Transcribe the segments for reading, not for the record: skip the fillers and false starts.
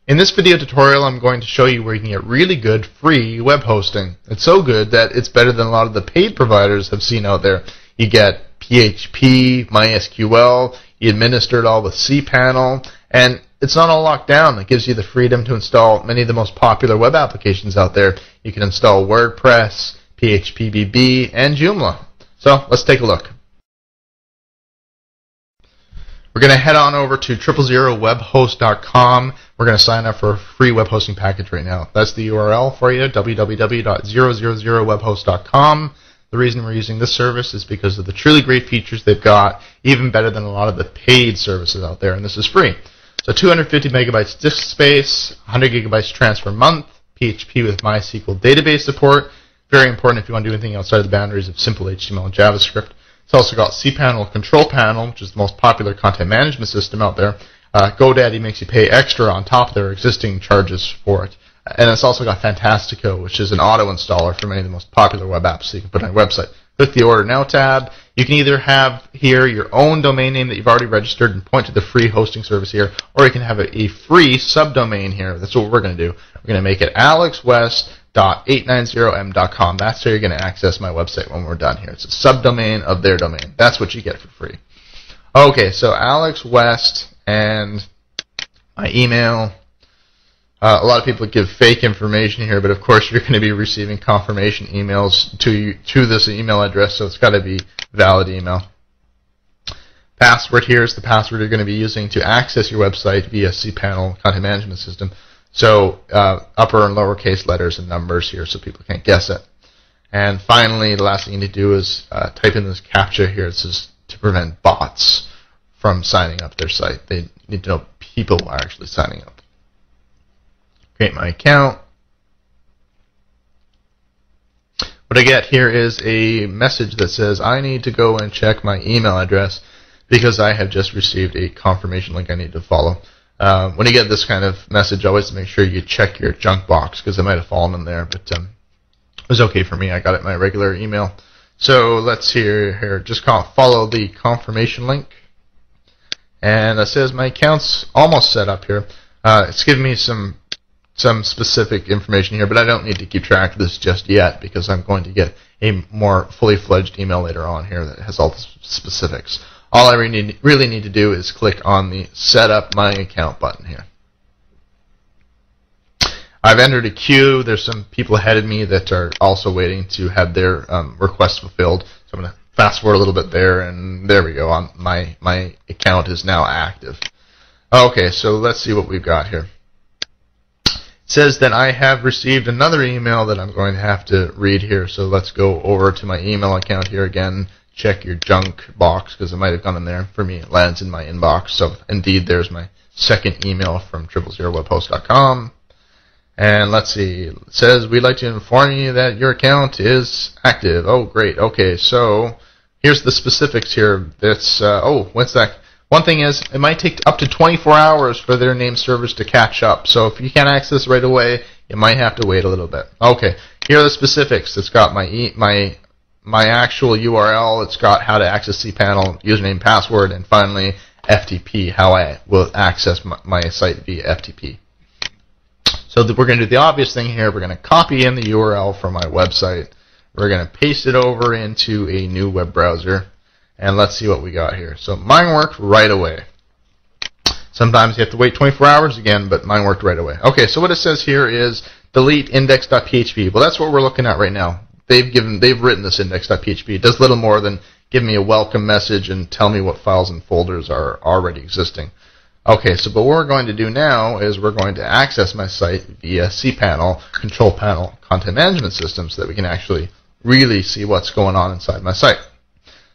In this video tutorial, I'm going to show you where you can get really good free web hosting. It's so good that it's better than a lot of the paid providers have seen out there. You get PHP, MySQL, you administer it all with cPanel, and it's not all locked down. It gives you the freedom to install many of the most popular web applications out there. You can install WordPress, PHP, and Joomla. So let's take a look. We're going to head on over to 000webhost.com. We're going to sign up for a free web hosting package right now. That's the URL for you, www.000webhost.com. The reason we're using this service is because of the truly great features they've got, even better than a lot of the paid services out there, and this is free. So 250 megabytes disk space, 100 gigabytes transfer a month, PHP with MySQL database support. Very important if you want to do anything outside the boundaries of simple HTML and JavaScript. It's also got cPanel Control Panel, which is the most popular content management system out there. GoDaddy makes you pay extra on top of their existing charges for it. And it's also got Fantastico, which is an auto-installer for many of the most popular web apps that you can put on your website. Click the Order Now tab. You can either have here your own domain name that you've already registered and point to the free hosting service here, or you can have a free subdomain here. That's what we're going to do. We're going to make it alexwest.890m.com. That's how you're going to access my website when we're done here. It's a subdomain of their domain. That's what you get for free. Okay, so Alex West and my email. A lot of people give fake information here, but of course you're going to be receiving confirmation emails to this email address, so it's got to be valid email. Password here is the password you're going to be using to access your website via cPanel content management system. So upper and lowercase letters and numbers here so people can't guess it. And finally, the last thing you need to do is type in this CAPTCHA here. This is to prevent bots from signing up their site. They need to know people are actually signing up. Create my account. What I get here is a message that says I need to go and check my email address because I have just received a confirmation link I need to follow. When you get this kind of message, always make sure you check your junk box because it might have fallen in there, but it was okay for me. I got it in my regular email. So let's see here. Just follow the confirmation link. And it says my account's almost set up here. It's giving me some specific information here, but I don't need to keep track of this just yet because I'm going to get a more fully fledged email later on here that has all the specifics. All I really need to do is click on the Set Up My Account button here. I've entered a queue. There's some people ahead of me that are also waiting to have their requests fulfilled. So I'm going to fast forward a little bit there, and there we go. My account is now active. Okay, so let's see what we've got here. It says that I have received another email that I'm going to have to read here, so let's go over to my email account here again. Check your junk box because it might have gone in there. For me, it lands in my inbox. So indeed, there's my second email from 000webhost.com. And let's see. It says, we'd like to inform you that your account is active. Oh, great. Okay, so here's the specifics here. That's, what's that? One thing is, it might take up to 24 hours for their name servers to catch up. So if you can't access right away, you might have to wait a little bit. Okay, here are the specifics. It's got my actual URL. It's got how to access cPanel, username, password, and finally FTP, how I will access my site via FTP. So we're going to do the obvious thing here. We're going to copy in the URL from my website. We're going to paste it over into a new web browser. And let's see what we got here. So mine worked right away. Sometimes you have to wait 24 hours again, but mine worked right away. Okay, so what it says here is delete index.php. Well, that's what we're looking at right now. They've written this index.php. It does little more than give me a welcome message and tell me what files and folders are already existing. Okay, so but what we're going to do now is we're going to access my site via cPanel, Control Panel, Content Management System, so that we can actually really see what's going on inside my site.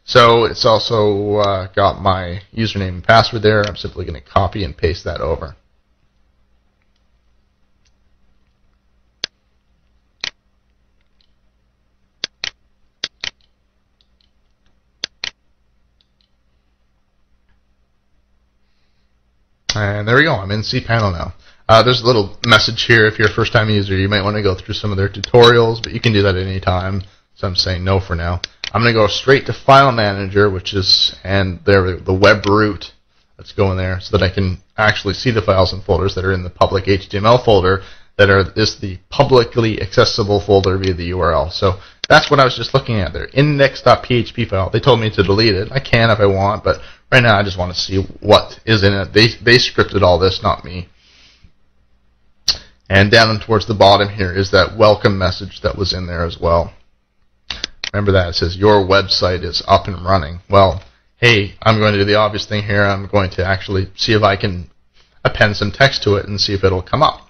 So it's also got my username and password there. I'm simply going to copy and paste that over. And there we go. I'm in cPanel now. There's a little message here. If you're a first-time user, you might want to go through some of their tutorials, but you can do that at any time. So I'm saying no for now. I'm going to go straight to File Manager, which is, and there, the web root. Let's go in there so that I can actually see the files and folders that are in the public HTML folder that is the publicly accessible folder via the URL. So that's what I was just looking at there. Index.php file. They told me to delete it. I can if I want, but right now I just want to see what is in it. They scripted all this, not me. And down towards the bottom here is that welcome message that was in there as well. Remember that. It says your website is up and running. Well, hey, I'm going to do the obvious thing here. I'm going to actually see if I can append some text to it and see if it'll come up.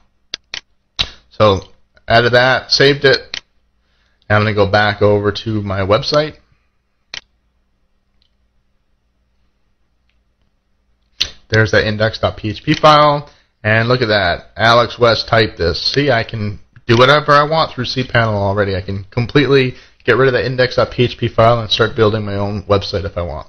So added that, saved it. Now I'm going to go back over to my website. There's that index.php file. And look at that. Alex West typed this. See, I can do whatever I want through cPanel already. I can completely get rid of that index.php file and start building my own website if I want.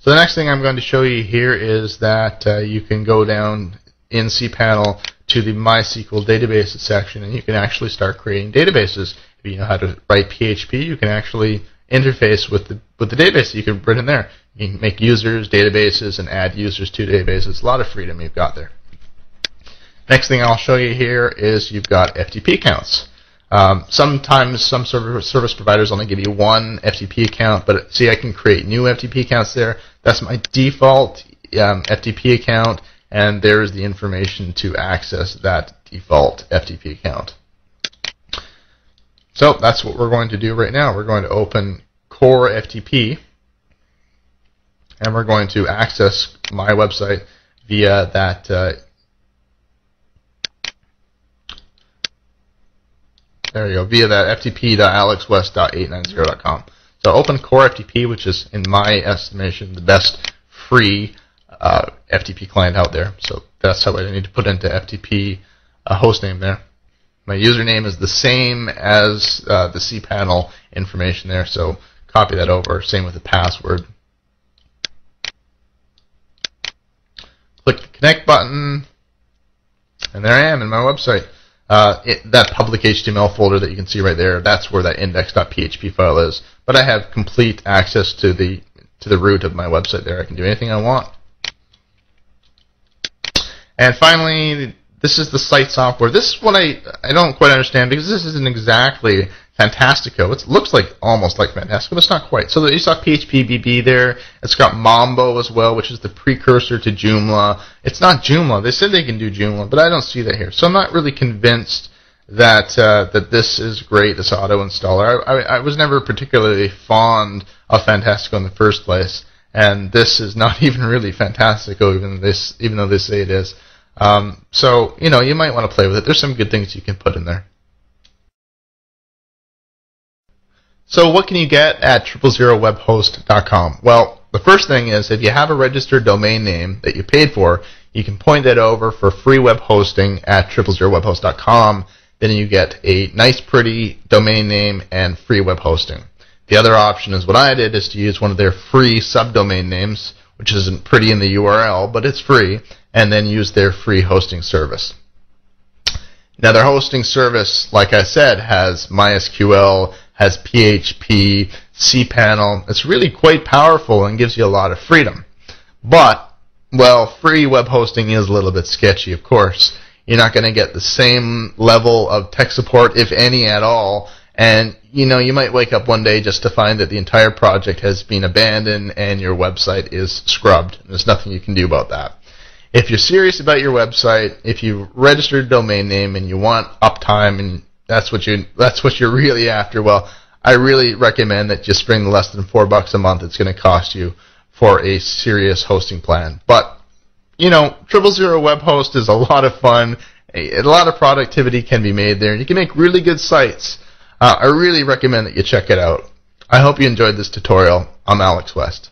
So the next thing I'm going to show you here is that you can go down in cPanel to the Mysql databases section, and you can actually start creating databases. If you know how to write PHP, you can actually interface with the database that you can put in there. You can make users, databases, and add users to databases. A lot of freedom you've got there. Next thing I'll show you here is you've got FTP accounts. Sometimes some service providers only give you one FTP account, but see, I can create new FTP accounts there. That's my default FTP account, and there's the information to access that default FTP account. So that's what we're going to do right now. We're going to open Core FTP, and we're going to access my website via that there you go, via that ftp.alexwest.890.com. So open Core FTP, which is, in my estimation, the best free FTP client out there. So that's how I need to put into FTP hostname there. My username is the same as the cPanel information there, so copy that over. Same with the password. Click the connect button, and there I am in my website. That public HTML folder that you can see right there, that's where that index.php file is. But I have complete access to the root of my website there. I can do anything I want. And finally, this is the site software. This is what I don't quite understand, because this isn't exactly Fantastico. It looks like almost like Fantastico, but it's not quite. So you saw PHP-BB there. It's got Mambo as well, which is the precursor to Joomla. It's not Joomla. They said they can do Joomla, but I don't see that here. So I'm not really convinced that that this is great, this auto installer. I was never particularly fond of Fantastico in the first place, and this is not even really Fantastico, even though they say it is. So you might want to play with it. There's some good things you can put in there. So what can you get at 000webhost.com? Well, the first thing is, if you have a registered domain name that you paid for, you can point that over for free web hosting at 000webhost.com. Then you get a nice, pretty domain name and free web hosting. The other option is what I did, is to use one of their free subdomain names, which isn't pretty in the URL, but it's free, and then use their free hosting service. Now, their hosting service, like I said, has MySQL, has PHP, cPanel. It's really quite powerful and gives you a lot of freedom. But, well, free web hosting is a little bit sketchy, of course. You're not going to get the same level of tech support, if any at all. And, you might wake up one day just to find that the entire project has been abandoned and your website is scrubbed. There's nothing you can do about that. If you're serious about your website, if you registered a domain name and you want uptime, and that's what you're really after, well, I really recommend that you spring the less than $4 a month it's going to cost you for a serious hosting plan. But 000 web host is a lot of fun. A lot of productivity can be made there, and you can make really good sites. I really recommend that you check it out. I hope you enjoyed this tutorial. I'm Alex West.